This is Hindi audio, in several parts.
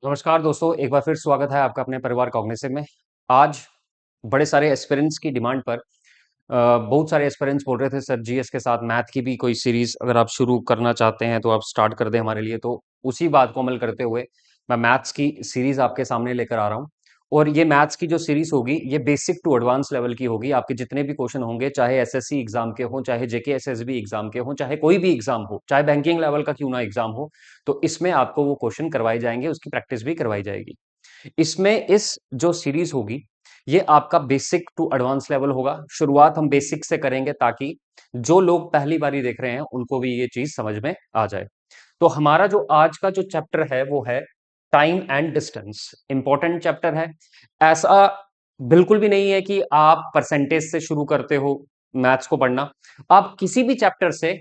नमस्कार दोस्तों, एक बार फिर स्वागत है आपका अपने परिवार कॉग्निसिव में। आज बड़े सारे एस्पिरेंट्स की डिमांड पर बहुत सारे एस्पिरेंट्स बोल रहे थे सर जीएस के साथ मैथ की भी कोई सीरीज अगर आप शुरू करना चाहते हैं तो आप स्टार्ट कर दें हमारे लिए। तो उसी बात को अमल करते हुए मैं मैथ्स की सीरीज आपके सामने लेकर आ रहा हूँ। और ये मैथ्स की जो सीरीज होगी ये बेसिक टू एडवांस लेवल की होगी। आपके जितने भी क्वेश्चन होंगे, चाहे एसएससी एग्जाम के हो, चाहे जेके एसएसबी एग्जाम के हो, चाहे कोई भी एग्जाम हो, चाहे बैंकिंग लेवल का क्यों ना एग्जाम हो, तो इसमें आपको वो क्वेश्चन करवाए जाएंगे, उसकी प्रैक्टिस भी करवाई जाएगी। इसमें इस जो सीरीज होगी ये आपका बेसिक टू एडवांस लेवल होगा। शुरुआत हम बेसिक से करेंगे ताकि जो लोग पहली बारी देख रहे हैं उनको भी ये चीज समझ में आ जाए। तो हमारा जो आज का जो चैप्टर है वो है time and distance. Important chapter है। ऐसा बिल्कुल भी नहीं है कि आप परसेंटेज से शुरू करते हो मैथ्स को पढ़ना। आप किसी भी चैप्टर से,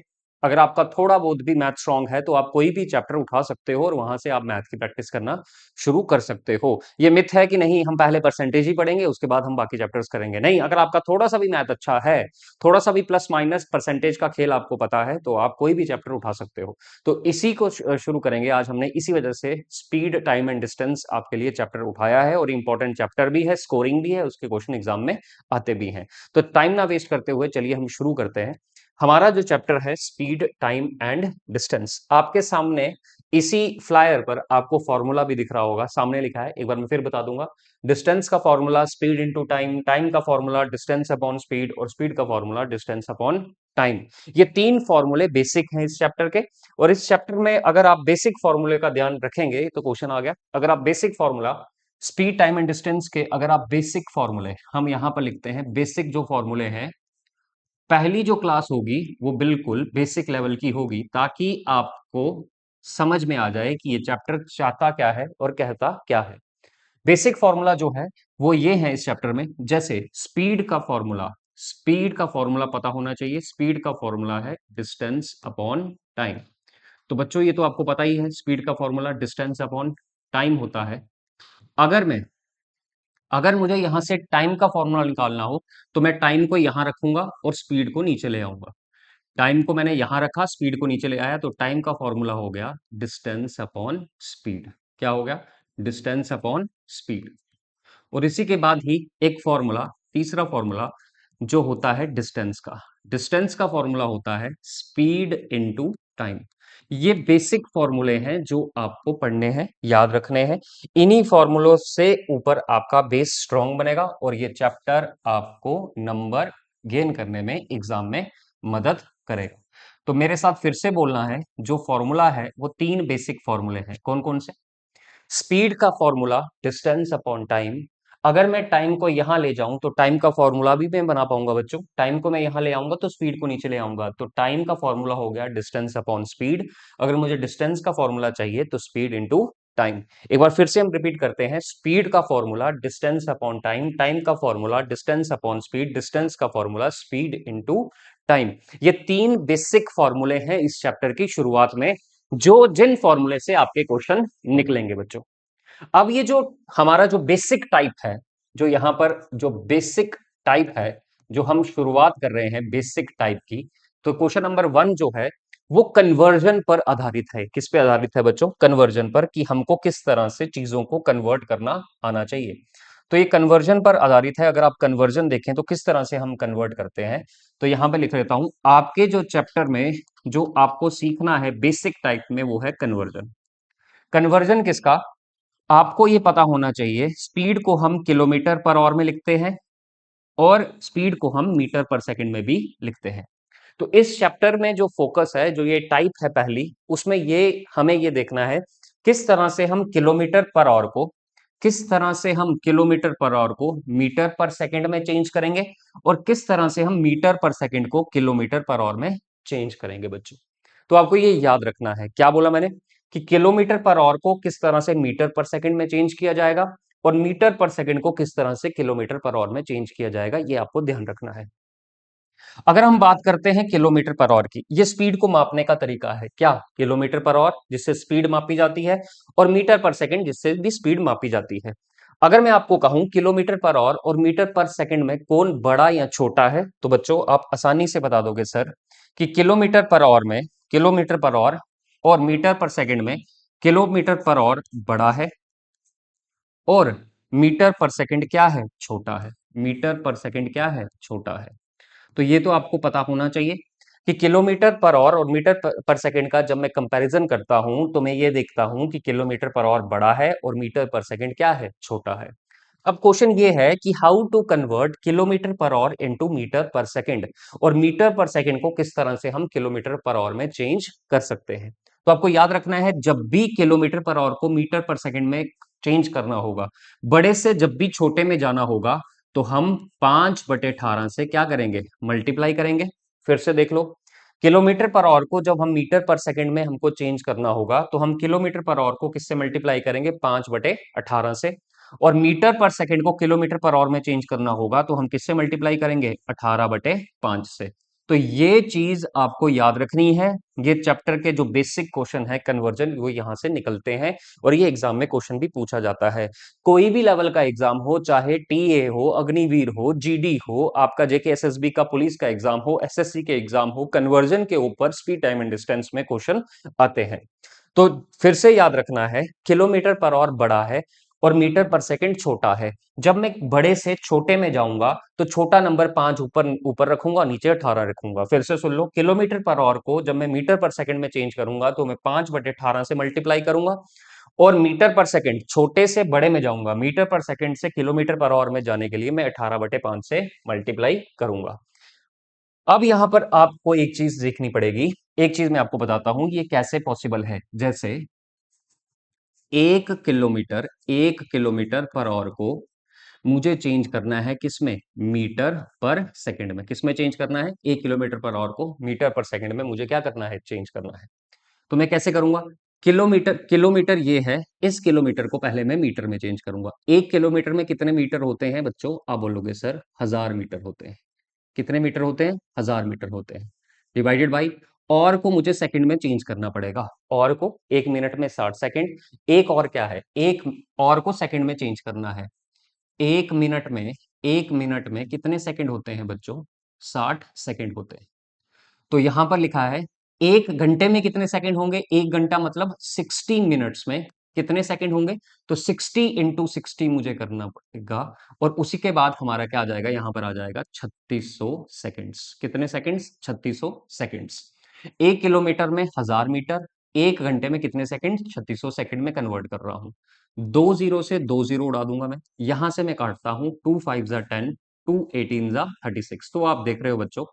अगर आपका थोड़ा बहुत भी मैथ स्ट्रांग है तो आप कोई भी चैप्टर उठा सकते हो और वहां से आप मैथ की प्रैक्टिस करना शुरू कर सकते हो। ये मिथ है कि नहीं हम पहले परसेंटेज ही पढ़ेंगे उसके बाद हम बाकी चैप्टर्स करेंगे। नहीं, अगर आपका थोड़ा सा भी मैथ अच्छा है, थोड़ा सा भी प्लस माइनस परसेंटेज का खेल आपको पता है, तो आप कोई भी चैप्टर उठा सकते हो। तो इसी को शुरू करेंगे आज। हमने इसी वजह से स्पीड टाइम एंड डिस्टेंस आपके लिए चैप्टर उठाया है और इंपॉर्टेंट चैप्टर भी है, स्कोरिंग भी है, उसके क्वेश्चन एग्जाम में आते भी हैं। तो टाइम ना वेस्ट करते हुए चलिए हम शुरू करते हैं। हमारा जो चैप्टर है स्पीड टाइम एंड डिस्टेंस, आपके सामने इसी फ्लायर पर आपको फॉर्मूला भी दिख रहा होगा, सामने लिखा है, एक बार मैं फिर बता दूंगा। डिस्टेंस का formula speed into time, time का फॉर्मूला डिस्टेंस अपॉन स्पीड और स्पीड का फॉर्मूला डिस्टेंस अपॉन टाइम। ये तीन फॉर्मूले बेसिक हैं इस चैप्टर के। और इस चैप्टर में अगर आप बेसिक फॉर्मूले का ध्यान रखेंगे तो क्वेश्चन आ गया। अगर आप basic formula speed time and distance के, अगर आप बेसिक फॉर्मूले हम यहां पर लिखते हैं, बेसिक जो फॉर्मूले हैं, पहली जो क्लास होगी वो बिल्कुल बेसिक लेवल की होगी ताकि आपको समझ में आ जाए कि ये चैप्टर चाहता क्या है और कहता क्या है। बेसिक फॉर्मूला जो है वो ये है इस चैप्टर में। जैसे स्पीड का फॉर्मूला, स्पीड का फॉर्मूला पता होना चाहिए। स्पीड का फॉर्मूला है डिस्टेंस अपॉन टाइम। तो बच्चों ये तो आपको पता ही है, स्पीड का फॉर्मूला डिस्टेंस अपॉन टाइम होता है। अगर मैं अगर मुझे यहां से टाइम का फॉर्मूला निकालना हो तो मैं टाइम को यहां रखूंगा और स्पीड को नीचे ले आऊंगा। टाइम को मैंने यहां रखा, स्पीड को नीचे ले आया, तो टाइम का फॉर्मूला हो गया डिस्टेंस अपॉन स्पीड। क्या हो गया? Distance upon speed. और इसी के बाद ही एक फॉर्मूला, तीसरा फॉर्मूला जो होता है डिस्टेंस का, डिस्टेंस का फॉर्मूला होता है स्पीड इनटू टाइम। ये बेसिक फॉर्मूले हैं जो आपको पढ़ने हैं, याद रखने हैं। इन्हीं फॉर्मूलों से ऊपर आपका बेस स्ट्रांग बनेगा और ये चैप्टर आपको नंबर गेन करने में एग्जाम में मदद करेगा। तो मेरे साथ फिर से बोलना है, जो फॉर्मूला है वो तीन बेसिक फॉर्मूले हैं। कौन कौन से? स्पीड का फॉर्मूला डिस्टेंस अपॉन टाइम। अगर मैं टाइम को यहां ले जाऊं तो टाइम का फॉर्मूला भी मैं बना पाऊंगा बच्चों। टाइम को मैं यहां ले आऊंगा तो स्पीड को नीचे ले आऊंगा, तो टाइम का फॉर्मूला हो गया डिस्टेंस अपॉन स्पीड। अगर मुझे डिस्टेंस का फॉर्मूला चाहिए तो स्पीड इंटू टाइम। एक बार फिर से हम रिपीट करते हैं, स्पीड का formula distance upon time, time का formula distance upon speed, distance का फॉर्मूला स्पीड इंटू टाइम। ये तीन बेसिक फॉर्मूले हैं इस चैप्टर की शुरुआत में, जो जिन फॉर्मूले से आपके क्वेश्चन निकलेंगे बच्चों। अब ये जो हमारा जो बेसिक टाइप है, जो यहां पर जो बेसिक टाइप है, जो हम शुरुआत कर रहे हैं बेसिक टाइप की, तो क्वेश्चन नंबर 1 जो है वो कन्वर्जन पर आधारित है। किस पे आधारित है बच्चों? कन्वर्जन पर, कि हमको किस तरह से चीजों को कन्वर्ट करना आना चाहिए। तो ये कन्वर्जन पर आधारित है। अगर आप कन्वर्जन देखें तो किस तरह से हम कन्वर्ट करते हैं, तो यहां पे लिख लेता हूं, आपके जो चैप्टर में जो आपको सीखना है बेसिक टाइप में वो है कन्वर्जन। कन्वर्जन किसका? आपको ये पता होना चाहिए, स्पीड को हम किलोमीटर पर आवर में लिखते हैं और स्पीड को हम मीटर पर सेकंड में भी लिखते हैं। तो इस चैप्टर में जो फोकस है, जो ये टाइप है पहली, उसमें ये हमें ये देखना है किस तरह से हम किलोमीटर पर आवर को, किस तरह से हम किलोमीटर पर आवर को मीटर पर सेकंड में चेंज करेंगे और किस तरह से हम मीटर पर सेकंड को किलोमीटर पर आवर में चेंज करेंगे बच्चों। तो आपको ये याद रखना है, क्या बोला मैंने, कि किलोमीटर पर आवर को किस तरह से मीटर पर सेकंड में चेंज किया जाएगा और मीटर पर सेकंड को किस तरह से किलोमीटर पर आवर में चेंज किया जाएगा, ये आपको ध्यान रखना है। अगर हम बात करते हैं किलोमीटर पर आवर की, ये स्पीड को मापने का तरीका है। क्या? किलोमीटर पर आवर जिससे स्पीड मापी जाती है और मीटर पर सेकंड जिससे भी स्पीड मापी जाती है। अगर मैं आपको कहूं किलोमीटर पर आवर और मीटर पर सेकंड में कौन बड़ा या छोटा है, तो बच्चों आप आसानी से बता दोगे सर कि किलोमीटर पर आवर में, किलोमीटर पर आवर और मीटर पर सेकंड में किलोमीटर पर आवर बड़ा है और मीटर पर सेकंड क्या है, छोटा है। मीटर पर सेकंड क्या है, छोटा है। तो ये तो आपको पता होना चाहिए कि किलोमीटर पर आवर और मीटर पर सेकंड का जब मैं कंपैरिजन करता हूं तो मैं ये देखता हूं कि किलोमीटर पर आवर बड़ा है और मीटर पर सेकंड क्या है, छोटा है। अब क्वेश्चन ये है कि how to convert kilometre per hour into metre per second, और मीटर पर सेकंड को किस तरह से हम किलोमीटर पर आवर में चेंज कर सकते हैं। तो आपको याद रखना है, जब भी किलोमीटर पर आवर को मीटर पर सेकंड में चेंज करना होगा, बड़े से जब भी छोटे में जाना होगा, तो हम 5/18 से क्या करेंगे, मल्टीप्लाई करेंगे। फिर से देख लो, किलोमीटर पर आवर को जब हम मीटर पर सेकंड में हमको चेंज करना होगा, तो हम किलोमीटर पर आवर को किससे मल्टीप्लाई करेंगे, 5/18 से। और मीटर पर सेकंड को किलोमीटर पर आवर में चेंज करना होगा, तो हम किससे मल्टीप्लाई करेंगे, 18/5 से। तो ये चीज आपको याद रखनी है। ये चैप्टर के जो बेसिक क्वेश्चन है कन्वर्जन, वो यहां से निकलते हैं और ये एग्जाम में क्वेश्चन भी पूछा जाता है। कोई भी लेवल का एग्जाम हो, चाहे टीए हो, अग्निवीर हो, जीडी हो, आपका जेके एसएसबी का पुलिस का एग्जाम हो, एसएससी के एग्जाम हो, कन्वर्जन के ऊपर स्पीड टाइम एंड डिस्टेंस में क्वेश्चन आते हैं। तो फिर से याद रखना है, किलोमीटर पर आवर बड़ा है और मीटर पर सेकंड छोटा है। जब मैं बड़े से छोटे में जाऊंगा तो छोटा नंबर 5 ऊपर ऊपर रखूंगा, नीचे 18 रखूंगा। फिर से सुन लो, किलोमीटर पर आवर को जब मैं मीटर पर सेकंड में चेंज करूंगा तो मैं 5/18 से मल्टीप्लाई करूंगा, और मीटर पर सेकंड छोटे से बड़े में जाऊंगा, मीटर पर सेकंड से किलोमीटर पर आवर में जाने के लिए मैं 18/5 से मल्टीप्लाई करूंगा। अब यहां पर आपको एक चीज देखनी पड़ेगी। एक चीज मैं आपको बताता हूं ये कैसे पॉसिबल है। जैसे 1 किलोमीटर पर आवर को मुझे चेंज करना है किसमें, मीटर पर सेकंड में। किसमें चेंज करना है, 1 किलोमीटर पर आवर को मीटर पर सेकंड में मुझे क्या करना है, चेंज करना है। तो मैं कैसे करूंगा, किलोमीटर किलोमीटर ये है, इस किलोमीटर को पहले मैं मीटर में चेंज करूंगा। 1 किलोमीटर में कितने मीटर होते हैं बच्चों, आप बोलोगे सर 1000 मीटर होते हैं। कितने मीटर होते हैं, 1000 मीटर होते हैं। डिवाइडेड बाई, और को मुझे सेकंड में चेंज करना पड़ेगा। और को 1 मिनट में 60 सेकंड, एक और क्या है, एक और को सेकंड में चेंज करना है। 1 मिनट में, 1 मिनट में कितने सेकंड होते हैं बच्चों, 60 सेकंड होते हैं। तो यहां पर लिखा है 1 घंटे में कितने सेकंड होंगे, 1 घंटा मतलब 16 मिनट्स में कितने सेकंड होंगे। तो 60 × 60 मुझे करना पड़ेगा, और उसी के बाद हमारा क्या आ जाएगा, यहां पर आ जाएगा 3600 सेकंड्स। कितने सेकंड्स, 3600 सेकंड्स। 1 किलोमीटर में 1000 मीटर, 1 घंटे में कितने सेकंड, 3600 सेकंड में कन्वर्ट कर रहा हूं। 2 जीरो से 2 जीरो उड़ा दूंगा मैं, यहां से मैं काटता हूं, 2 5 × 10, 2 18 × 36। तो आप देख रहे हो बच्चों,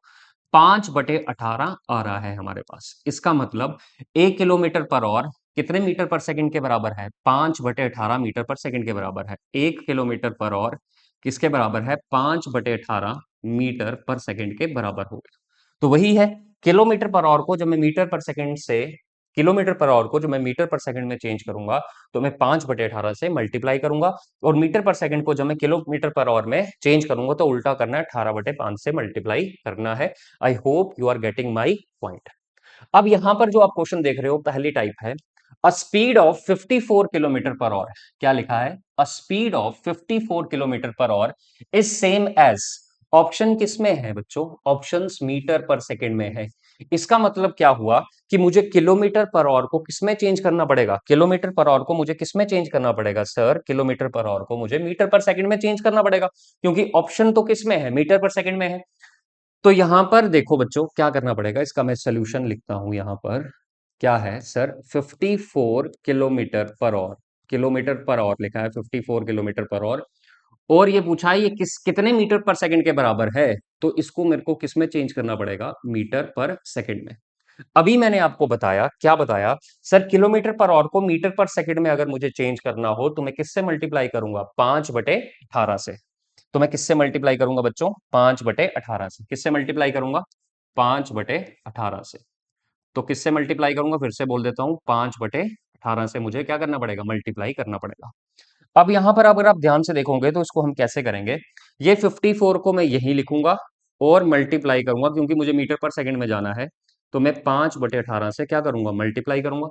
5/18 आ रहा है हमारे पास। इसका मतलब 1 किलोमीटर पर आवर कितने मीटर पर सेकंड के बराबर है, 5/18 मीटर पर सेकंड के बराबर है। 1 किलोमीटर पर आवर किसके बराबर है, 5/18 मीटर पर सेकंड के बराबर हो गया। तो वही है, किलोमीटर पर आवर को जब मैं मीटर पर सेकंड से, किलोमीटर पर आवर को जब मैं मीटर पर सेकंड में चेंज करूंगा, तो मैं 5/18 से मल्टीप्लाई करूंगा, और मीटर पर सेकंड को जब मैं किलोमीटर पर आवर में चेंज करूंगा तो उल्टा करना है, 18/5 से मल्टीप्लाई करना है। I hope you are getting my point. अब यहां पर जो आप क्वेश्चन देख रहे हो, पहली टाइप है, a speed of 54 kilometre per hour. क्या लिखा है, a speed of 54 kilometre per hour is same as, option किसमें है बच्चों, ऑप्शंस मीटर पर सेकंड में है। इसका मतलब क्या हुआ कि मुझे किलोमीटर पर आवर को किसमें चेंज करना पड़ेगा, किलोमीटर पर आवर को मुझे किसमें चेंज करना पड़ेगा सर, किलोमीटर पर आवर को मुझे मीटर पर सेकंड में चेंज करना पड़ेगा, क्योंकि ऑप्शन तो किसमें है, मीटर पर सेकंड में है। तो यहां पर देखो बच्चों क्या करना पड़ेगा, इसका मैं सोल्यूशन लिखता हूं यहां पर। क्या है sir, 54 kilometre per our, kilometre per our लिखा है 54 किलोमीटर पर आवर, और ये पूछा है ये कितने मीटर पर सेकंड के बराबर है। तो इसको मेरे को किस में चेंज करना पड़ेगा, मीटर पर सेकंड में। अभी मैंने आपको बताया, क्या बताया सर, किलोमीटर पर आवर को मीटर पर सेकंड में अगर मुझे चेंज करना हो तो मैं किससे मल्टीप्लाई करूंगा, 5/18 से। तो मैं किससे मल्टीप्लाई करूंगा बच्चों, 5/18 से। किससे मल्टीप्लाई करूंगा, 5/18 से। तो किससे मल्टीप्लाई करूंगा, फिर से बोल देता हूं, 5/18 से मुझे क्या करना पड़ेगा, मल्टीप्लाई करना पड़ेगा। अब यहां पर अगर आप ध्यान से देखोगे तो इसको हम कैसे करेंगे, ये 54 को मैं यही लिखूंगा और मल्टीप्लाई करूंगा, क्योंकि मुझे मीटर पर सेकंड में जाना है। तो मैं 5/18 से क्या करूंगा, मल्टीप्लाई करूंगा।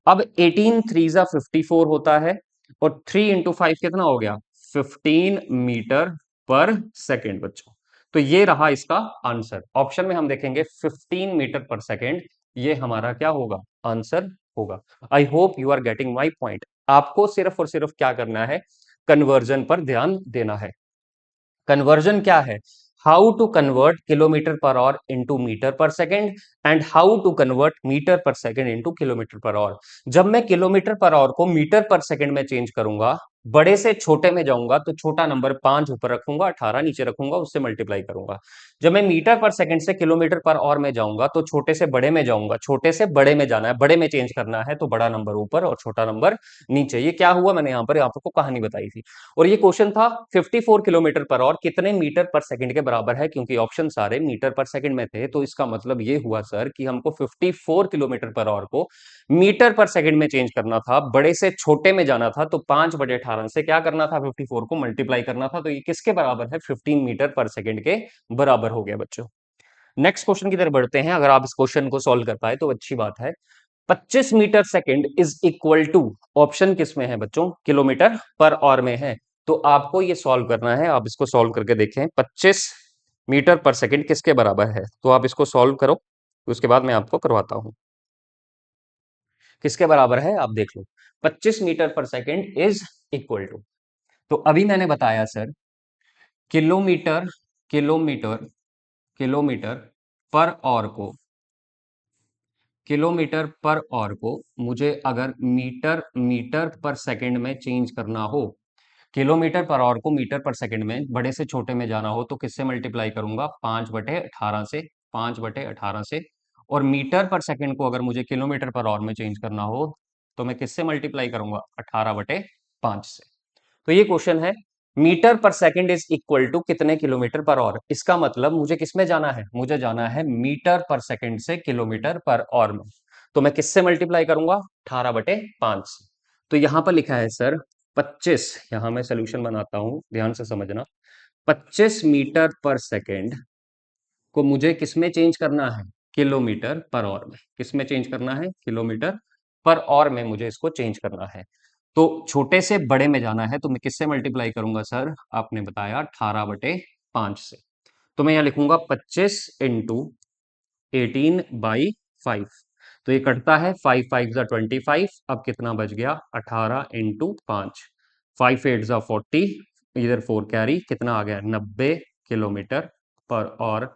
अब 18 3 × 54 होता है, और 3 × 5 कितना हो गया, 15 मीटर पर सेकेंड बच्चों। तो ये रहा इसका आंसर। ऑप्शन में हम देखेंगे 15 मीटर पर सेकेंड, ये हमारा क्या होगा, आंसर होगा। I hope you are getting my point. आपको सिर्फ और सिर्फ क्या करना है, कन्वर्जन पर ध्यान देना है। कन्वर्जन क्या है? How to convert kilometre per hour into metre per second and how to convert metre per second into kilometre per hour. जब मैं किलोमीटर पर आवर को मीटर पर सेकेंड में चेंज करूंगा, बड़े से छोटे में जाऊंगा तो छोटा नंबर 5 ऊपर रखूंगा, 18 नीचे रखूंगा, उससे मल्टीप्लाई करूंगा। जब मैं मीटर पर सेकेंड से किलोमीटर पर आवर में जाऊंगा तो छोटे से बड़े में जाऊंगा, छोटे से बड़े में जाना है, बड़े में चेंज करना है तो बड़ा नंबर ऊपर और छोटा नंबर नीचे। ये क्या हुआ, मैंने यहाँ पर आपको कहानी बताई थी। और ये क्वेश्चन था 54 किलोमीटर पर आवर कितने मीटर पर सेकंड के बराबर है, क्योंकि ऑप्शन सारे मीटर पर सेकंड में थे, तो इसका मतलब ये हुआ सर कि हमको 54 किलोमीटर पर आवर को मीटर पर सेकंड में चेंज करना था, बड़े से छोटे में जाना था, तो 5/18 से क्या करना था, 54 को मल्टीप्लाई करना था। तो ये किसके बराबर है? 15 मीटर पर सेकंड के बराबर हो गया बच्चों। नेक्स्ट क्वेश्चन की तरफ बढ़ते हैं। अगर आप इस क्वेश्चन को सॉल्व कर पाए तो अच्छी बात है। 25 metre second is equal to, option किसमें है बच्चों? किलोमीटर पर आवर में है। तो आपको ये सॉल्व करना है, आप इसको सॉल्व करके देखें। 25 मीटर पर सेकेंड किसके बराबर है? तो आप इसको सॉल्व करो, उसके बाद मैं आपको करवाता हूं किसके बराबर है। आप देख लो, 25 metre per second is equal to, तो अभी मैंने बताया sir, kilometre kilometre kilometre per our को, किलोमीटर पर आवर को मुझे अगर मीटर मीटर पर सेकंड में चेंज करना हो, किलोमीटर पर आवर को मीटर पर सेकंड में बड़े से छोटे में जाना हो तो किससे मल्टीप्लाई करूंगा? 5/18 से, 5/18 से। और मीटर पर सेकंड को अगर मुझे किलोमीटर पर आवर में चेंज करना हो तो मैं किससे मल्टीप्लाई करूंगा? 18/5 से। तो ये क्वेश्चन है, metre per second is equal to कितने किलोमीटर पर आवर। इसका मतलब मुझे किसमें जाना है? मुझे जाना है मीटर पर सेकंड से किलोमीटर पर आवर में। तो मैं किससे मल्टीप्लाई करूंगा? 18/5 से। तो यहां पर लिखा है सर 25, यहां मैं सोल्यूशन बनाता हूं, ध्यान से समझना। 25 मीटर पर सेकंड को मुझे किसमें चेंज करना है? किलोमीटर पर आवर में। किसमें चेंज करना है? किलोमीटर पर आवर में मुझे इसको चेंज करना है। तो छोटे से बड़े में जाना है तो मैं किससे मल्टीप्लाई करूंगा सर? आपने बताया 18/5 से। तो मैं यहां लिखूंगा 25 इंटू 18/5। तो ये कटता है, 5 5 जा 25। अब कितना बच गया? 18 इंटू 5, 5 8 जा 40, इधर 4 कैरी, कितना आ गया? 90 किलोमीटर पर आवर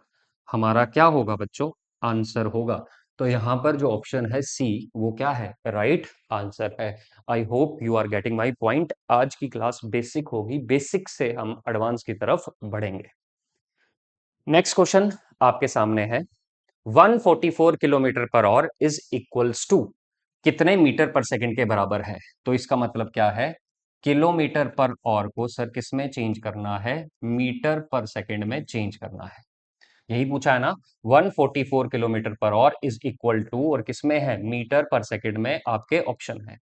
हमारा क्या होगा बच्चों? आंसर होगा। तो यहां पर जो ऑप्शन है सी, वो क्या है? राइट आंसर है। I hope you are getting my point. आज की क्लास बेसिक होगी, बेसिक से हम एडवांस की तरफ बढ़ेंगे। नेक्स्ट क्वेश्चन आपके सामने है, 144 kilometre per hour is equals to कितने मीटर पर सेकंड के बराबर है। तो इसका मतलब क्या है? किलोमीटर पर आवर को सर किस में चेंज करना है? मीटर पर सेकंड में चेंज करना है। यही पूछा है ना, 144 kilometre per hour is equal to, और किसमें है? मीटर पर सेकंड में आपके ऑप्शन है।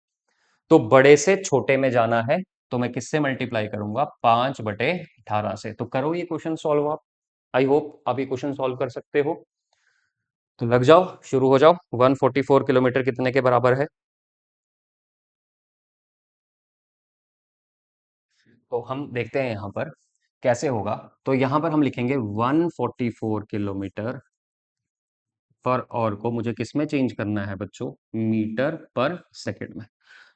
तो बड़े से छोटे में जाना है तो मैं किससे मल्टीप्लाई करूंगा? 5/18 से। तो करो ये क्वेश्चन सॉल्व आप। आई होप आप ये क्वेश्चन सॉल्व कर सकते हो। तो लग जाओ, शुरू हो जाओ। 144 किलोमीटर कितने के बराबर है? तो हम देखते हैं यहां पर कैसे होगा। तो यहां पर हम लिखेंगे 144 किलोमीटर पर आवर को मुझे किस में चेंज करना है बच्चों? मीटर पर सेकंड में।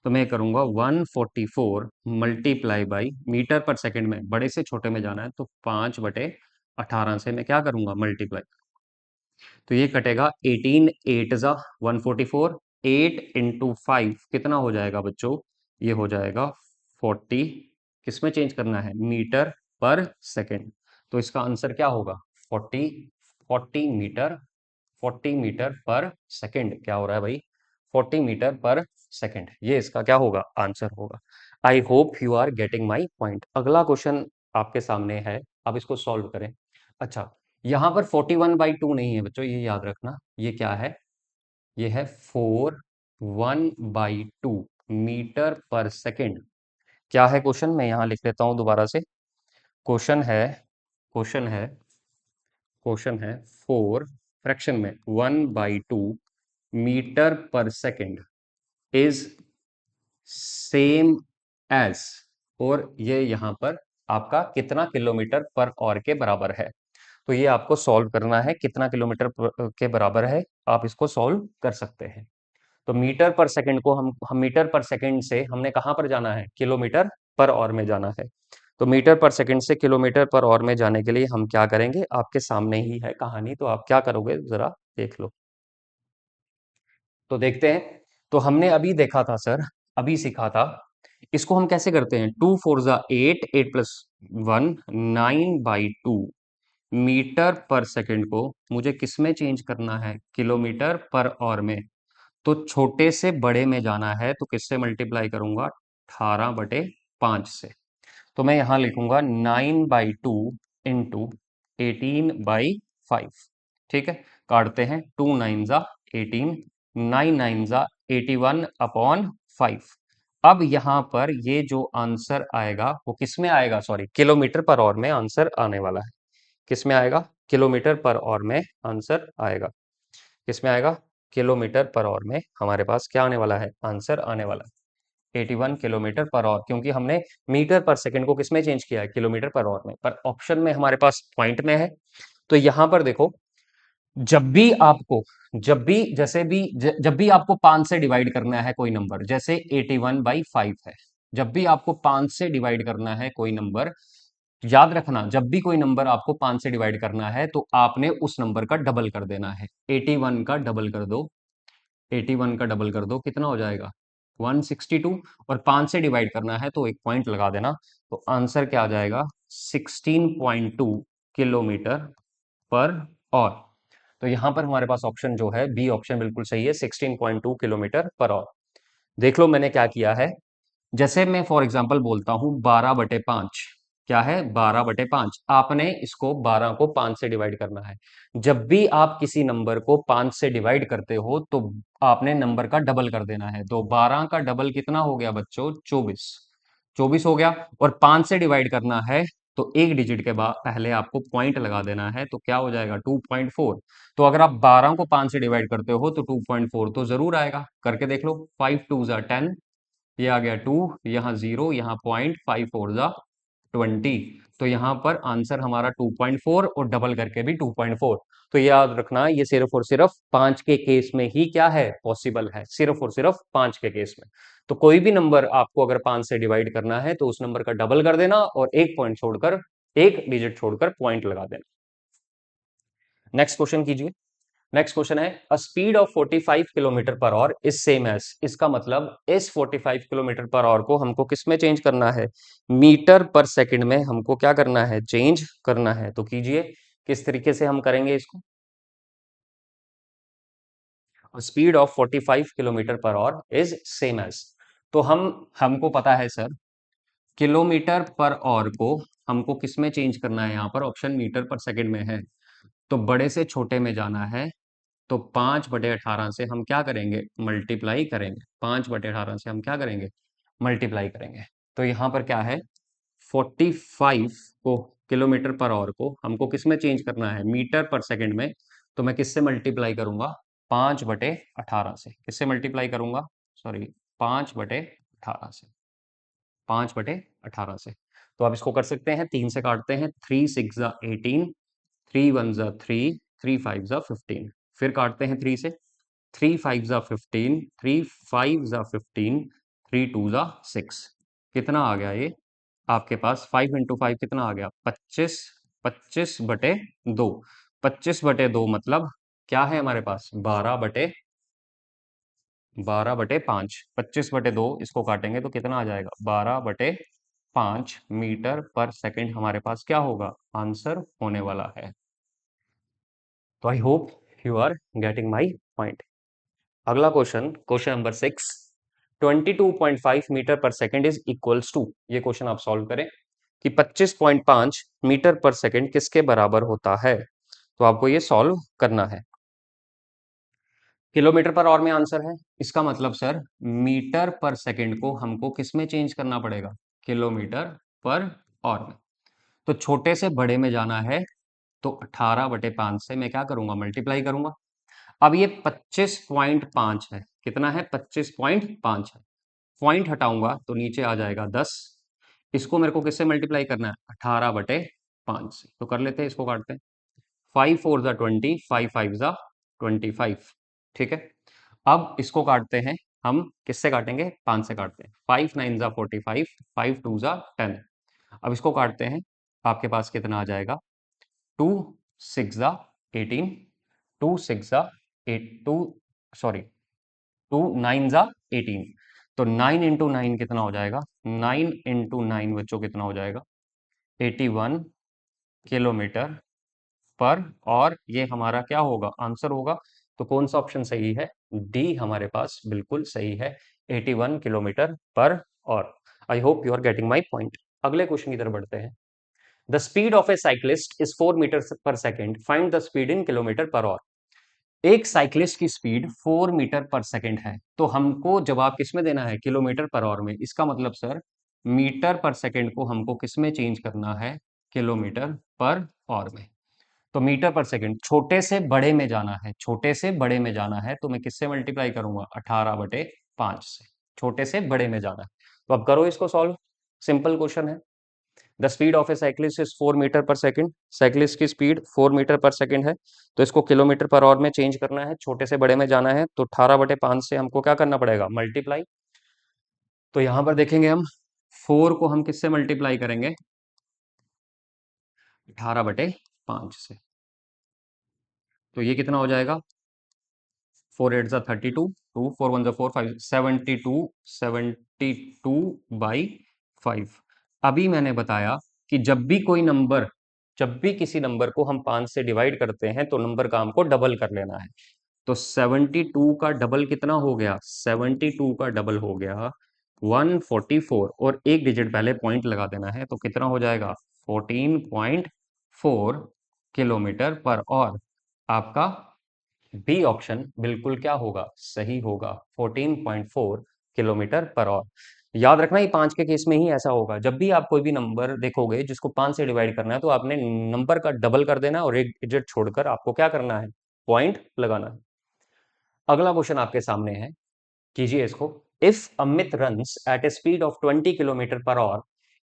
तो मैं करूंगा 144 multiply by, metre per second में बड़े से छोटे में जाना है तो 5/18 से मैं क्या करूंगा? मल्टीप्लाई। तो ये कटेगा, 18 8 जा 144, 8 इंटू 5 कितना हो जाएगा बच्चों? ये हो जाएगा 40। किसमें चेंज करना है? Metre per second. तो इसका आंसर क्या होगा? 40, 40 मीटर, 40 मीटर पर सेकंड। क्या हो रहा है भाई? 40 मीटर पर सेकंड, ये इसका क्या होगा? आंसर होगा। I hope you are getting my point. अगला क्वेश्चन आपके सामने है, आप इसको सॉल्व करें। अच्छा, यहां पर 41/2 नहीं है बच्चों, ये याद रखना। ये क्या है? ये है 41/2 मीटर पर सेकंड। क्या है क्वेश्चन? मैं यहां लिख लेता हूं दोबारा से। क्वेश्चन है, क्वेश्चन है, क्वेश्चन है 4 फ्रैक्शन में 1/2 metre per second is same as, और ये यहां पर आपका कितना किलोमीटर पर आवर के बराबर है। तो ये आपको सॉल्व करना है, कितना किलोमीटर के बराबर है, आप इसको सॉल्व कर सकते हैं। तो मीटर पर सेकंड को हम मीटर पर सेकंड से हमने कहां पर जाना है? किलोमीटर पर आवर में जाना है। तो मीटर पर सेकंड से किलोमीटर पर आवर में जाने के लिए हम क्या करेंगे, आपके सामने ही है कहानी, तो आप क्या करोगे जरा देख लो। तो देखते हैं। तो हमने अभी देखा था सर, अभी सीखा था, इसको हम कैसे करते हैं, 2 4 8, 8+1 9/2 मीटर पर सेकंड को मुझे किस में चेंज करना है, किलोमीटर पर आवर में। तो छोटे से बड़े में जाना है तो किससे मल्टीप्लाई करूंगा, 18/5 से। तो मैं यहां लिखूंगा 9/2 इंटू 18/5। ठीक है, काटते हैं, 2 9 ज़ा 18, 9 9 ज़ा 81/5। अब यहां पर ये जो आंसर आएगा वो किस में आएगा, सॉरी किलोमीटर पर आवर में आंसर आने वाला है। किस में आएगा, किलोमीटर पर आवर में आंसर आएगा। किस में आएगा, किलोमीटर पर आवर में हमारे पास क्या आने वाला है, आंसर आने वाला है 81 किलोमीटर पर आवर, क्योंकि हमने मीटर पर सेकंड को किसमें चेंज किया है, किलोमीटर पर आवर में। पर ऑप्शन में हमारे पास पॉइंट में है। तो यहां पर देखो, जब भी आपको, जब भी आपको 5 से डिवाइड करना है कोई नंबर, जैसे 81/5 है, जब भी आपको 5 से डिवाइड करना है कोई नंबर, याद रखना, जब भी कोई नंबर आपको 5 से डिवाइड करना है तो आपने उस नंबर का डबल कर देना है। 81 का डबल कर दो, 81 का डबल कर दो, कितना हो जाएगा 162। और 5 से डिवाइड करना है तो एक पॉइंट लगा देना। तो आंसर क्या आ जाएगा, 16.2 किलोमीटर पर आवर। तो यहां पर हमारे पास ऑप्शन जो है बी ऑप्शन बिल्कुल सही है, 16.2 किलोमीटर पर आवर। देख लो मैंने क्या किया है, जैसे मैं फॉर एग्जांपल बोलता हूं 12/5, क्या है 12/5, आपने इसको 12 को 5 से डिवाइड करना है। जब भी आप किसी नंबर को 5 से डिवाइड करते हो तो आपने नंबर का डबल कर देना है। तो 12 का डबल कितना हो गया बच्चों, 24। 24 हो गया। और 5 से डिवाइड करना है तो एक डिजिट के बाद पहले आपको पॉइंट लगा देना है, तो क्या हो जाएगा 2.4। तो अगर आप 12 को 5 से डिवाइड करते हो तो 2.4 तो जरूर आएगा, करके देख लो। 5 2 ज़ा 10, ये आ गया 2, यहाँ 0, यहाँ पॉइंट, 5 4 ज़ा 20। तो यहाँ पर आंसर हमारा 2.4 और डबल करके भी 2.4। तो ये याद रखना, ये सिर्फ और सिर्फ 5 के केस में ही क्या है, पॉसिबल है, सिर्फ और सिर्फ 5 के केस में। तो कोई भी नंबर आपको अगर 5 से डिवाइड करना है तो उस नंबर का डबल कर देना और एक पॉइंट छोड़कर, एक डिजिट छोड़कर पॉइंट लगा देना। नेक्स्ट क्वेश्चन कीजिए। नेक्स्ट क्वेश्चन है, a speed of 45 kilometre per hour is same as, इसका मतलब इस 45 किलोमीटर पर आवर को हमको किस में चेंज करना है, मीटर पर सेकंड में हमको क्या करना है, चेंज करना है। तो कीजिए, किस तरीके से हम करेंगे इसको। Speed of 45 kilometre per hour is same as, तो हमको पता है सर, किलोमीटर पर आवर को हमको किस में चेंज करना है, यहाँ पर ऑप्शन मीटर पर सेकंड में है, तो बड़े से छोटे में जाना है। तो 5/18 से हम क्या करेंगे, मल्टीप्लाई करेंगे। 5/18 से हम क्या करेंगे, मल्टीप्लाई करेंगे। तो यहाँ पर क्या है, 45 को, किलोमीटर पर आवर को हमको किस में चेंज करना है, मीटर पर सेकंड में। तो मैं किससे मल्टीप्लाई करूंगा, 5/18 से। किससे मल्टीप्लाई करूंगा, सॉरी 5/18 से, 5/18 से। तो आप इसको कर सकते हैं, 3 से काटते हैं, 3 6 ज़ा 18, 3 1 ज़ा 3, 3 5 ज़ा 15। फिर काटते हैं 3 से, 3 5 ज़ा 15, 3 5 ज़ा 15, 3 2 ज़ा 6। कितना आ गया ये आपके पास, 5 × 5 कितना आ गया, 25। 25/2, 25/2 मतलब क्या है हमारे पास, 12/5। 25/2 इसको काटेंगे तो कितना आ जाएगा, 12/5 मीटर पर सेकंड हमारे पास क्या होगा, आंसर होने वाला है। तो I hope you are getting my point. अगला question, question number 6, 22.5 metre per second is equals to, ये क्वेश्चन आप सॉल्व करें कि 25.5 मीटर पर सेकंड किसके बराबर होता है। तो आपको ये सॉल्व करना है। किलोमीटर पर आवर में आंसर है, इसका मतलब सर मीटर पर सेकंड को हमको किस में चेंज करना पड़ेगा, किलोमीटर पर आवर में। तो छोटे से बड़े में जाना है तो 18/5 से मैं क्या करूंगा, मल्टीप्लाई करूंगा। अब ये 25.5 है, कितना है 25.5 है, पॉइंट हटाऊंगा तो नीचे आ जाएगा 10। इसको मेरे को किससे मल्टीप्लाई करना है, 18/5 से। तो कर लेते हैं, इसको काटते हैं, 5 4 ज़ा 20, 5 5 ज़ा 25। ठीक है, अब इसको काटते हैं, हम किससे काटेंगे? 5 से काटते हैं। 5 9 जा 45, 5 2 जा 10। अब इसको काटते हैं, आपके पास कितना आ जाएगा? 2 6 जा 18, 2 6 जा 8 2 सॉरी 2 9 जा 18। तो 9 इंटू 9 कितना हो जाएगा? 9 इंटू 9 बच्चों कितना हो जाएगा? 81 किलोमीटर पर। और ये हमारा क्या होगा? आंसर होगा। तो कौन सा ऑप्शन सही है? डी हमारे पास बिल्कुल सही है, 81 kilometre per hour. I hope you are getting my point. अगले क्वेश्चन की तरफ बढ़ते हैं। The speed of a cyclist is 4 metre per second, find the speed in kilometre per hour. एक साइक्लिस्ट की स्पीड 4 मीटर पर सेकेंड है, तो हमको जवाब किसमें देना है? किलोमीटर पर आवर में। इसका मतलब सर, मीटर पर सेकेंड को हमको किसमें चेंज करना है? किलोमीटर पर आवर में। तो मीटर पर सेकेंड, छोटे से बड़े में जाना है, छोटे से बड़े में जाना है, तो मैं किससे मल्टीप्लाई करूंगा? 18/5 से। छोटे से बड़े में जाना है, तो अब करो इसको सॉल्व। सिंपल क्वेश्चन है। The speed of a cyclist is 4 metre per second. Cyclist की स्पीड 4 मीटर पर सेकेंड है, तो इसको किलोमीटर पर आवर में चेंज करना है, छोटे से बड़े में जाना है, तो 18/5 से हमको क्या करना पड़ेगा? मल्टीप्लाई। तो यहां पर देखेंगे हम, 4 को हम किससे मल्टीप्लाई करेंगे? 18/5 से। तो ये कितना हो जाएगा? 4 8 32, 2 4 1 4 5, 72, 72/5। अभी मैंने बताया कि जब भी किसी नंबर को हम 5 से डिवाइड करते हैं तो नंबर का हमको डबल कर लेना है। तो 72 का डबल कितना हो गया? 72 का डबल हो गया 144, और एक डिजिट पहले पॉइंट लगा देना है, तो कितना हो जाएगा? 14.4 किलोमीटर पर। और आपका बी ऑप्शन बिल्कुल क्या होगा? सही होगा, 14.4 किलोमीटर पर आवर। याद रखना, ये 5 के केस में ही ऐसा होगा। जब भी आप कोई भी नंबर देखोगे जिसको 5 से डिवाइड करना है, तो आपने नंबर का डबल कर देना और एक डिजिट छोड़कर आपको क्या करना है? पॉइंट लगाना है। अगला क्वेश्चन आपके सामने है, कीजिए इसको। If Amit runs at a speed of 20 kilometre per hour,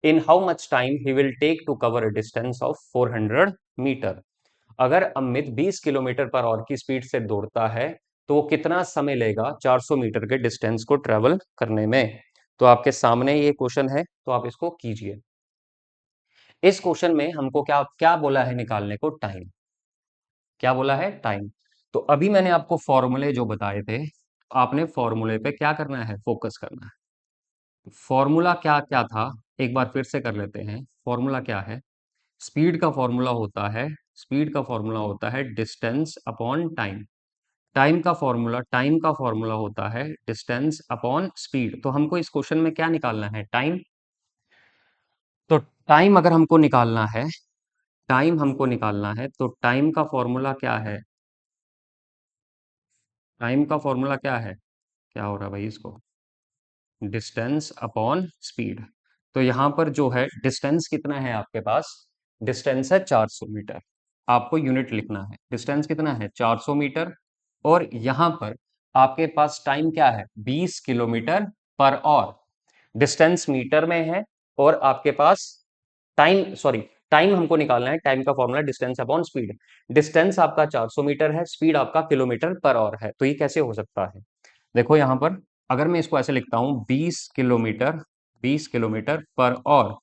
in how much time he will take to cover a distance of 400 metre. अगर अमित 20 किलोमीटर पर आवर की स्पीड से दौड़ता है, तो वो कितना समय लेगा 400 मीटर के डिस्टेंस को ट्रेवल करने में? तो आपके सामने ये क्वेश्चन है, तो आप इसको कीजिए। इस क्वेश्चन में हमको क्या क्या बोला है निकालने को? टाइम। क्या बोला है? टाइम। तो अभी मैंने आपको फॉर्मूले जो बताए थे, आपने फॉर्मूले पे क्या करना है? फोकस करना है। फॉर्मूला क्या क्या था? एक बार फिर से कर लेते हैं। फॉर्मूला क्या है? स्पीड का फॉर्मूला होता है, स्पीड का फॉर्मूला होता है डिस्टेंस अपॉन टाइम। टाइम का फॉर्मूला होता है डिस्टेंस अपॉन स्पीड। तो हमको इस क्वेश्चन में क्या निकालना है? टाइम। तो टाइम अगर हमको निकालना है, टाइम हमको निकालना है, तो टाइम का फॉर्मूला क्या है? टाइम का फॉर्मूला क्या है? क्या हो रहा है भाई इसको? Distance upon speed. तो यहां पर जो है डिस्टेंस कितना है आपके पास? डिस्टेंस है 400 मीटर। आपको यूनिट लिखना है, डिस्टेंस कितना है? 400 मीटर। और यहां पर आपके पास टाइम क्या है? 20 kilometre per our. Distance metre में है, और आपके पास टाइम हमको निकालना है। टाइम का formula distance upon speed. Distance आपका 400 मीटर है, स्पीड आपका किलोमीटर पर आवर है। तो ये कैसे हो सकता है? देखो यहां पर, अगर मैं इसको ऐसे लिखता हूं, 20 किलोमीटर पर आवर,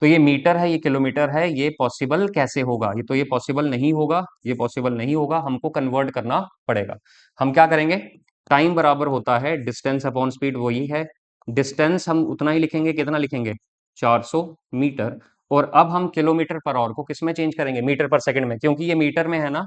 तो ये मीटर है, ये किलोमीटर है, ये पॉसिबल कैसे होगा? ये तो ये पॉसिबल नहीं होगा, ये पॉसिबल नहीं होगा, हमको कन्वर्ट करना पड़ेगा। हम क्या करेंगे? टाइम बराबर होता है डिस्टेंस अपॉन स्पीड, वही है। डिस्टेंस हम उतना ही लिखेंगे, कितना लिखेंगे? 400 मीटर। और अब हम किलोमीटर पर आवर को किस में चेंज करेंगे? मीटर पर सेकंड में, क्योंकि ये मीटर में है ना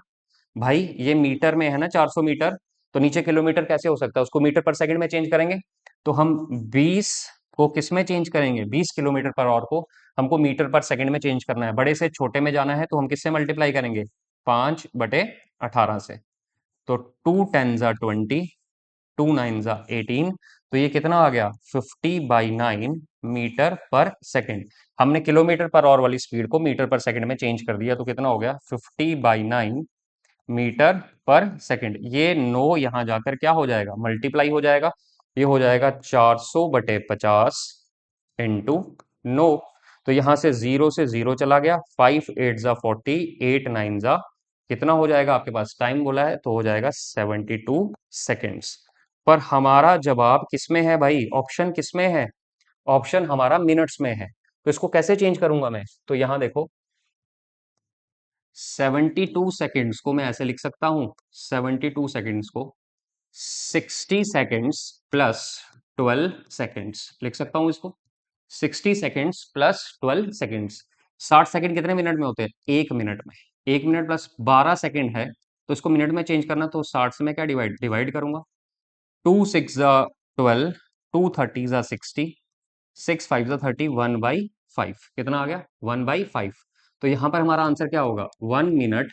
भाई, ये मीटर में है ना 400 मीटर। तो नीचे किलोमीटर कैसे हो सकता है? उसको मीटर पर सेकंड में चेंज करेंगे। तो हम 20 को किस में चेंज करेंगे? 20 किलोमीटर पर आवर को हमको मीटर पर सेकंड में चेंज करना है। बड़े से छोटे में जाना है, तो हम किससे मल्टीप्लाई करेंगे? 5/18 से। तो 2 10 जा 20, 2 9 जा 18। तो ये कितना आ गया? 50/9 मीटर पर सेकंड। हमने किलोमीटर पर आवर वाली स्पीड को मीटर पर सेकंड में चेंज कर दिया, तो कितना हो गया? 50/9 मीटर पर सेकंड। ये 9 यहां जाकर क्या हो जाएगा? मल्टीप्लाई हो जाएगा। ये हो जाएगा 400/50 इंटू 9। तो यहां से 0 से 0 चला गया, 5 8 जा 40, 8 9 जा कितना हो जाएगा आपके पास? टाइम बोला है, तो हो जाएगा 72 सेकेंड्स। पर हमारा जवाब किसमें है भाई? ऑप्शन किसमें है? ऑप्शन हमारा मिनट्स में है। तो इसको कैसे चेंज करूंगा मैं? तो यहां देखो, 72 सेकेंड्स को मैं ऐसे लिख सकता हूं, 72 सेकेंड्स को 60 सेकेंड्स प्लस 12 सेकेंड्स लिख सकता हूं इसको। 60 सेकेंड्स प्लस 12 सेकेंड्स। 60 सेकेंड कितने मिनट में होते हैं? 1 मिनट में। 1 मिनट प्लस 12 सेकेंड है, तो इसको मिनट में चेंज करना, तो 60 से मैं क्या डिवाइड डिवाइड करूंगा। 2 6 12, 2 30 60, 6 5 30, 1/5 कितना आ गया? 1/5। तो यहां पर हमारा आंसर क्या होगा? 1 मिनट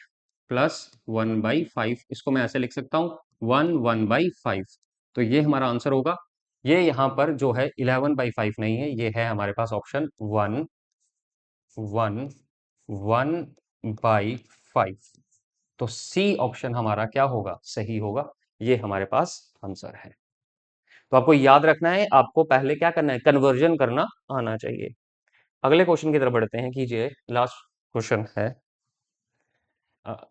प्लस 1/5। इसको मैं ऐसे लिख सकता हूं, 1/5। तो ये हमारा आंसर होगा। ये यहाँ पर जो है 11/5 नहीं है, ये है हमारे पास ऑप्शन 1/5। तो सी ऑप्शन हमारा क्या होगा? सही होगा। ये हमारे पास आंसर है। तो आपको याद रखना है, आपको पहले क्या करना है? कन्वर्जन करना आना चाहिए। अगले क्वेश्चन की तरफ बढ़ते हैं। कीजिए, लास्ट क्वेश्चन है,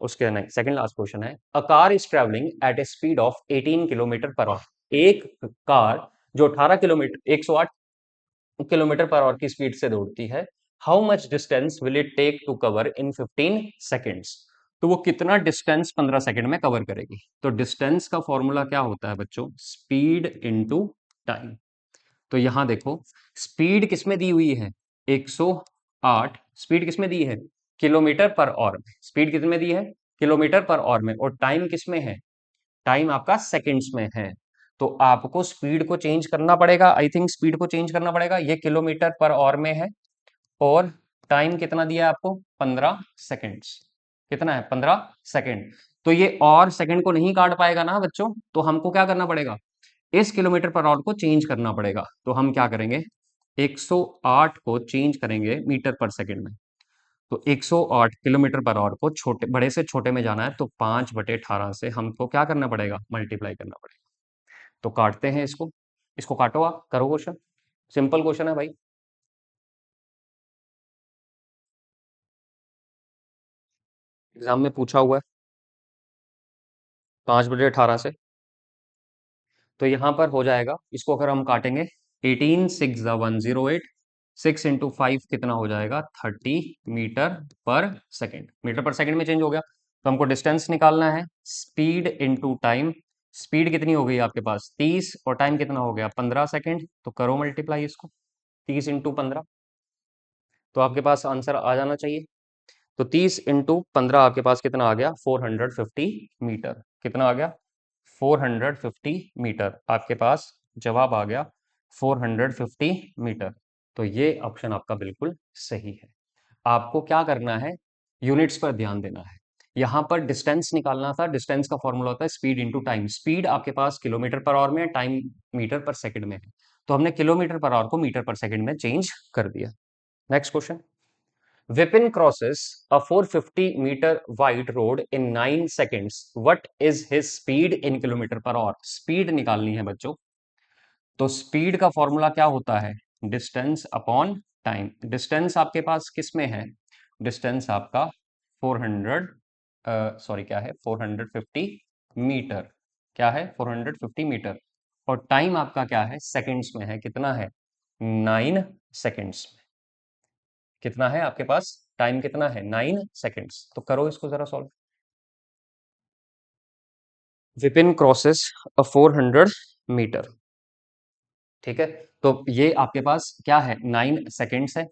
उसके नहीं, सेकंड लास्ट क्वेश्चन है। A car is travelling at a speed of 18 kilometre per hour. एक कार जो 18 किलोमीटर 108 किलोमीटर पर आवर की स्पीड से दौड़ती है। How much distance will it take to cover in 15 seconds. तो वो कितना डिस्टेंस 15 सेकंड में कवर करेगी? तो डिस्टेंस का फॉर्मूला क्या होता है बच्चों? Speed into time. तो यहां देखो, स्पीड किसमें दी हुई है? 108। स्पीड किसमें दी है? किलोमीटर पर आवर में। स्पीड किसमें दी है? किलोमीटर पर आवर में। और टाइम किसमें है? टाइम आपका सेकंड्स में है। तो आपको स्पीड को चेंज करना पड़ेगा। आई थिंक स्पीड को चेंज करना पड़ेगा। ये किलोमीटर पर आवर में है, और टाइम कितना दिया है आपको? 15 सेकेंड्स। कितना है? 15 सेकेंड। तो ये और सेकंड को नहीं काट पाएगा ना बच्चों, तो हमको क्या करना पड़ेगा? इस किलोमीटर पर आवर को चेंज करना पड़ेगा। तो हम क्या करेंगे? 108 को चेंज करेंगे मीटर पर सेकंड में। तो 108 किलोमीटर पर आवर को छोटे बड़े से छोटे में जाना है, तो 5/18 से हमको क्या करना पड़ेगा? मल्टीप्लाई करना पड़ेगा। तो काटते हैं इसको। इसको काटो, आप करो क्वेश्चन। सिंपल क्वेश्चन है भाई। एग्जाम में पूछा हुआ है 5/18 से। तो यहां पर हो जाएगा, इसको अगर हम काटेंगे, 18 6 108, 6 × 5 कितना हो जाएगा? 30 metre per second. Metre per second में चेंज हो गया। तो हमको डिस्टेंस निकालना है, स्पीड इनटू टाइम। स्पीड कितनी हो गई आपके पास? 30, और टाइम कितना हो गया? 15 सेकेंड। तो करो मल्टीप्लाई इसको, 30 × 15। तो आपके पास आंसर आ जाना चाहिए। तो 30 × 15 आपके पास कितना आ गया? 450 मीटर। कितना आ गया? 450 मीटर। आपके पास जवाब आ गया 450 मीटर। तो ये ऑप्शन आपका बिल्कुल सही है। आपको क्या करना है? यूनिट्स पर ध्यान देना है। यहां पर डिस्टेंस निकालना था। डिस्टेंस का फॉर्मूला होता है स्पीड इनटू टाइम। स्पीड आपके पास किलोमीटर पर आवर में है, टाइम मीटर पर सेकंड में है। तो हमने किलोमीटर पर आवर को मीटर पर सेकंड में चेंज कर दिया। Next question. Vipin crosses a 450-meter wide road in 9 seconds. What is his speed in kilometer per hour? Speed निकालनी है बच्चों। तो स्पीड का फॉर्मूला क्या होता है? Distance upon time. डिस्टेंस आपके पास किस में है? डिस्टेंस आपका 400, सॉरी क्या है, 450 मीटर। क्या है? 450 मीटर। और टाइम आपका क्या है? सेकंड्स में है। कितना है? 9 सेकंड्स में। कितना है आपके पास? टाइम कितना है? 9 सेकंड्स। तो करो इसको जरा सॉल्व। विपिन क्रॉसेस अ 400 मीटर। ठीक है। तो ये आपके पास क्या है? 9 सेकंड्स है।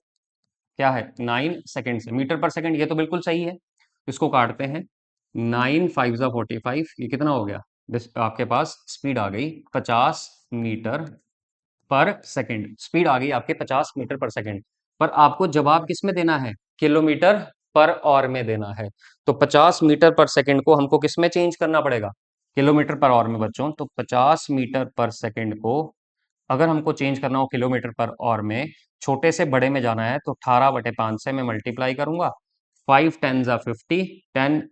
क्या है? 9 सेकंड्स है। मीटर पर सेकंड, ये तो बिल्कुल सही है। इसको काटते हैं। 9 5 45, ये कितना हो गया? आपके पास स्पीड आ गई 50 मीटर पर सेकंड। स्पीड आ गई आपके 50 मीटर पर सेकंड। पर आपको जवाब किस में देना है? किलोमीटर पर आवर में देना है। तो 50 मीटर पर सेकंड को हमको किस में चेंज करना पड़ेगा? किलोमीटर पर आवर में बच्चों। तो 50 मीटर पर सेकंड को अगर हमको चेंज करना हो किलोमीटर पर आवर में, छोटे से बड़े में जाना है, तो 18/5 से मैं मल्टीप्लाई करूंगा। 5 10 50,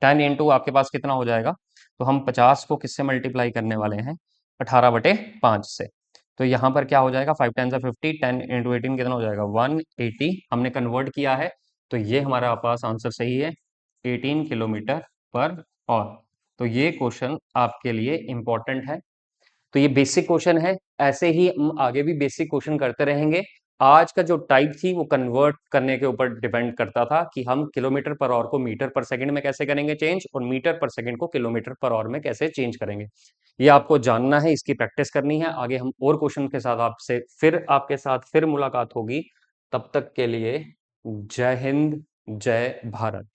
10 आपके पास कितना हो जाएगा? तो हम 50 को किससे मल्टीप्लाई करने वाले हैं? 18/5 से। तो यहाँ पर क्या हो जाएगा? 5 10 50, 10 × 18 कितना हो जाएगा? 180। हमने कन्वर्ट किया है, तो ये हमारा पास आंसर सही है, 18 किलोमीटर पर आवर। तो ये क्वेश्चन आपके लिए इंपॉर्टेंट है। तो ये बेसिक क्वेश्चन है, ऐसे ही हम आगे भी बेसिक क्वेश्चन करते रहेंगे। आज का जो टाइप थी वो कन्वर्ट करने के ऊपर डिपेंड करता था कि हम किलोमीटर पर आवर को मीटर पर सेकंड में कैसे करेंगे चेंज, और मीटर पर सेकंड को किलोमीटर पर आवर में कैसे चेंज करेंगे। ये आपको जानना है, इसकी प्रैक्टिस करनी है। आगे हम और क्वेश्चन के साथ आपके साथ फिर मुलाकात होगी। तब तक के लिए जय हिंद, जय भारत।